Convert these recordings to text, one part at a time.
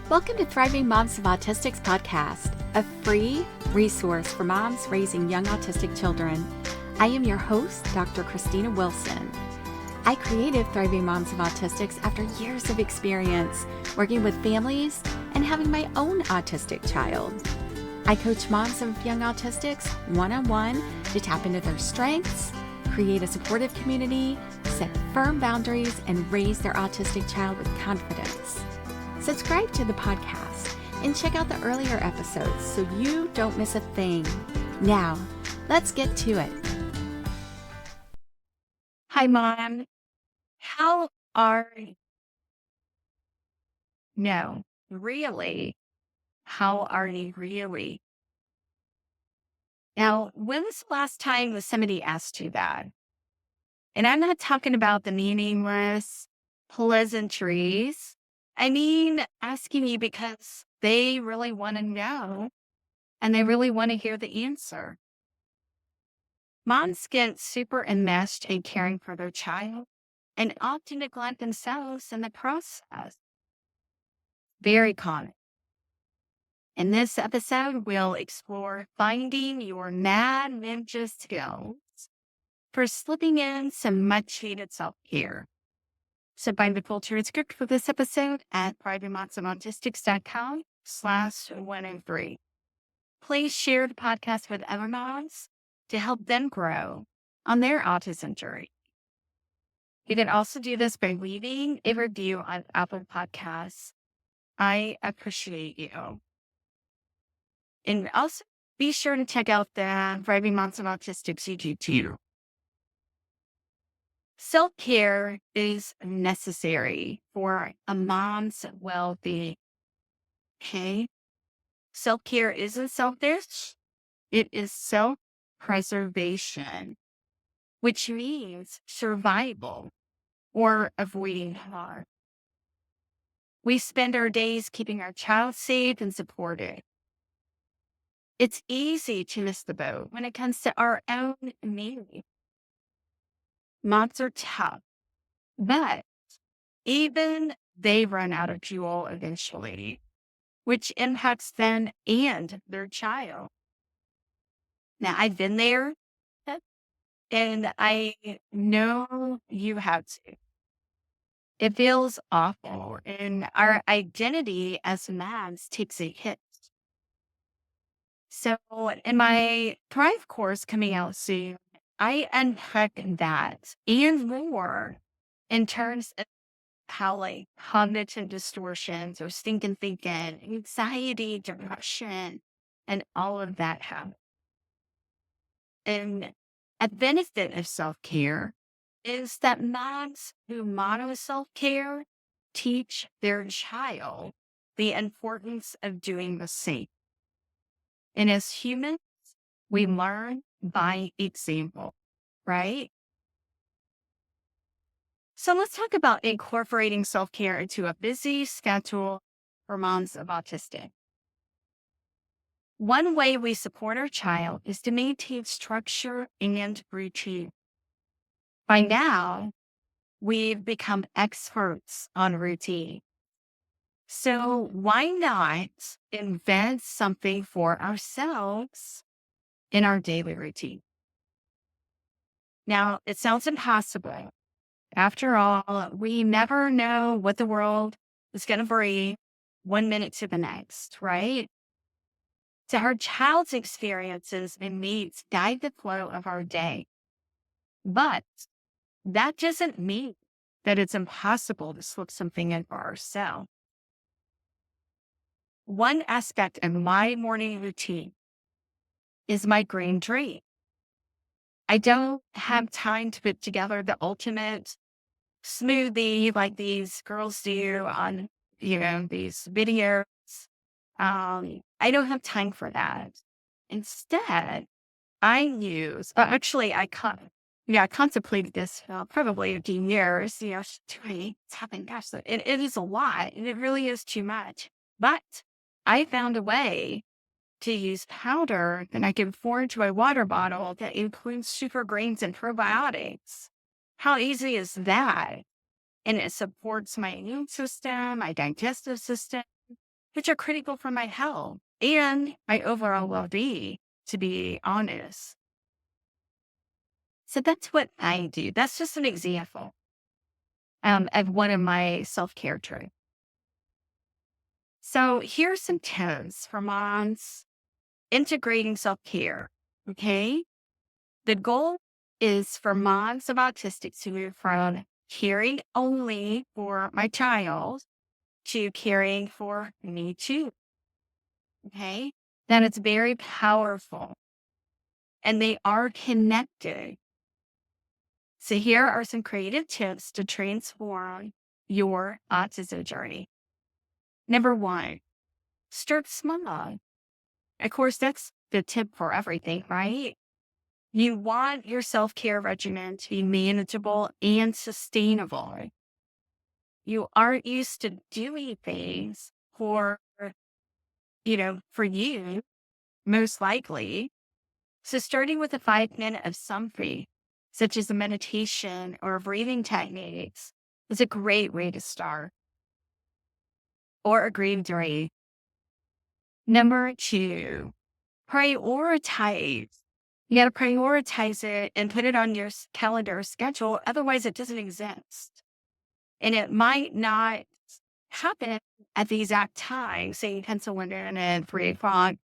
Welcome to Thriving Moms of Autistics podcast, a free resource for moms raising young autistic children. I am your host, Dr. Christina Wilson. I created Thriving Moms of Autistics after years of experience working with families and having my own autistic child. I coach moms of young autistics one-on-one to tap into their strengths, create a supportive community, set firm boundaries, and raise their autistic child with confidence. Subscribe to the podcast and check out the earlier episodes so you don't miss a thing. Now, let's get to it. Hi, Mom. How are you? No, really. How are you really? Now, when was the last time that somebody asked you that? And I'm not talking about the meaningless pleasantries. I mean, asking you because they really want to know and they really want to hear the answer. Moms get super enmeshed in caring for their child and often neglect themselves in the process. Very common. In this episode, we'll explore finding your mad ninja skills for slipping in some much needed self-care. So find the full transcript for this episode at privatemoms.com/103. Please share the podcast with other moms to help them grow on their autism journey. You can also do this by leaving a review on Apple Podcasts. I appreciate you. And also be sure to check out the Thriving Moms of Autistics YouTube channel. Self-care is necessary for a mom's well-being. Okay? Self-care isn't selfish. It is self-preservation, which means survival or avoiding harm. We spend our days keeping our child safe and supported. It's easy to miss the boat when it comes to our own needs. Moms are tough, but even they run out of fuel eventually, which impacts them and their child. Now, I've been there, and I know you have to. It feels awful, and our identity as moms takes a hit. So, in my Thrive course coming out soon, I unpack that and more in terms of how cognitive distortions or stinking thinking, anxiety, depression, and all of that happen. And a benefit of self-care is that moms who model self-care teach their child the importance of doing the same. And as humans, we learn by example, right? So let's talk about incorporating self-care into a busy schedule for moms of autistic. One way we support our child is to maintain structure and routine. By now, we've become experts on routine. So why not invent something for ourselves in our daily routine? Now, it sounds impossible. After all, we never know what the world is going to bring 1 minute to the next, right? So our child's experiences and needs guide the flow of our day. But that doesn't mean that it's impossible to slip something in for ourselves. One aspect of my morning routine is my green drink. I don't have time to put together the ultimate smoothie like these girls do on, these videos. I don't have time for that. Instead, I use, I contemplated this probably a few years, 20, something, gosh, it is a lot and it really is too much. But I found a way to use powder that I can pour into my water bottle that includes super greens and probiotics. How easy is that? And it supports my immune system, my digestive system. which are critical for my health and my overall well-being, to be honest. So that's what I do. That's just an example of one of my self-care tricks. So here's some tips for moms integrating self-care. Okay. The goal is for moms of autistics to move from caring only for my child to caring for me too. Okay. That it's very powerful and they are connected. So here are some creative tips to transform your autism journey. Number one, start small. Of course, that's the tip for everything, right? You want your self-care regimen to be manageable and sustainable. You aren't used to doing things for you, most likely. So starting with a 5 minute of something, such as a meditation or breathing techniques, is a great way to start. Or a green drink. Number two, prioritize. You got to prioritize it and put it on your calendar or schedule. Otherwise, it doesn't exist. And it might not happen at the exact time. Say you pencil one in at 3 o'clock. It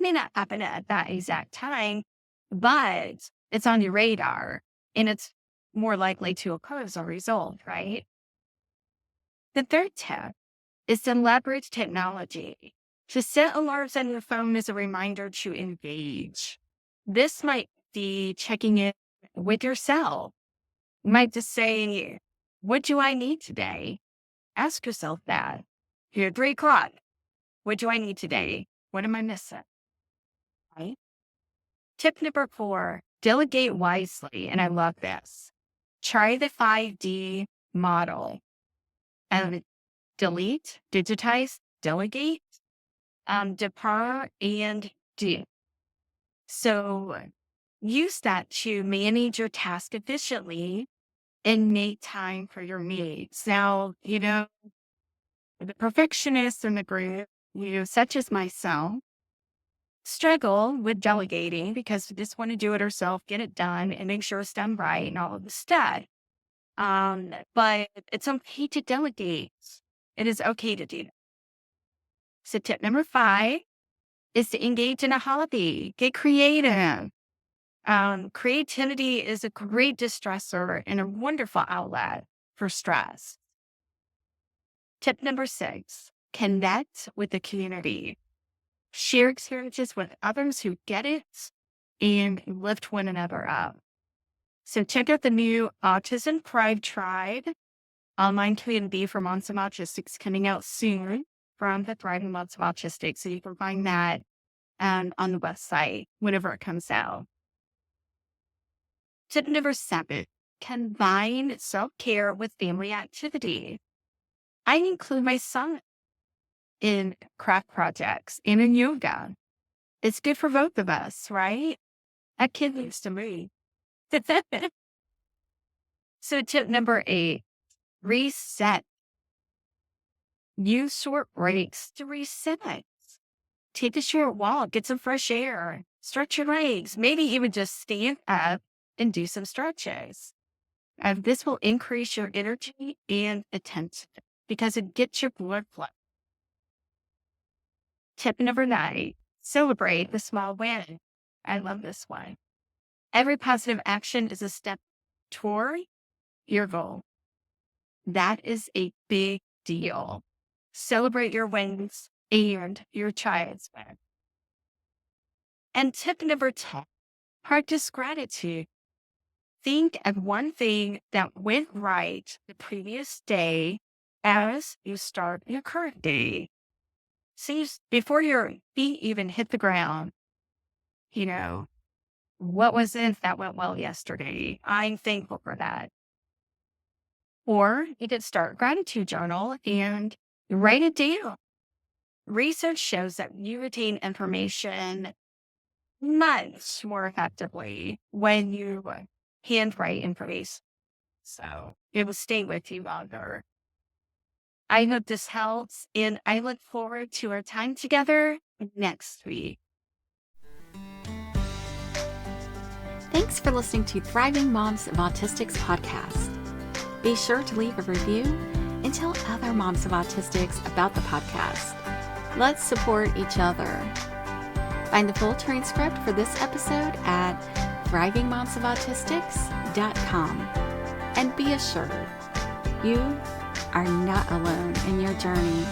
may not happen at that exact time, but it's on your radar and it's more likely to occur as a result, right? The third tip is to leverage technology. To set alarms on your phone as a reminder to engage. This might be checking in with yourself. You might just say, what do I need today? Ask yourself that. Here, 3 o'clock. What do I need today? What am I missing? Right? Tip number 4, delegate wisely. And I love this. Try the 5D model. Delete, digitize, delegate, depart, and do. So use that to manage your task efficiently and make time for your needs. Now, the perfectionists in the group, such as myself, struggle with delegating because we just want to do it ourselves, get it done, and make sure it's done right and all of the stuff. But it's okay to delegate. It is okay to do that. So tip number 5 is to engage in a hobby. Get creative. Creativity is a great distressor and a wonderful outlet for stress. Tip number 6, connect with the community. Share experiences with others who get it and lift one another up. So check out the new Autism Pride Tribe online community for moms of autistics coming out soon from the Thriving Moms of Autistics. So you can find that on the website whenever it comes out. Tip number 7, combine self-care with family activity. I include my son in craft projects and in yoga. It's good for both of us, right? That kid needs to move. So tip number 8, reset. Use short breaks to reset. Take a short walk, get some fresh air, stretch your legs, maybe even just stand up and do some stretches. And this will increase your energy and attention because it gets your blood flow. Tip number 9, celebrate the small win. I love this one. Every positive action is a step toward your goal. That is a big deal. Celebrate your wins and your child's win. And tip number 10, practice gratitude. Think of one thing that went right the previous day as you start your current day. See, before your feet even hit the ground, what was it that went well yesterday? I'm thankful for that. Or you could start a gratitude journal and write it down. Research shows that you retain information much more effectively when you handwrite information. So it will stay with you longer. I hope this helps, and I look forward to our time together next week. Thanks for listening to Thriving Moms of Autistics podcast. Be sure to leave a review and tell other moms of Autistics about the podcast. Let's support each other. Find the full transcript for this episode at thrivingmomsofautistics.com. And be assured, you are not alone in your journey.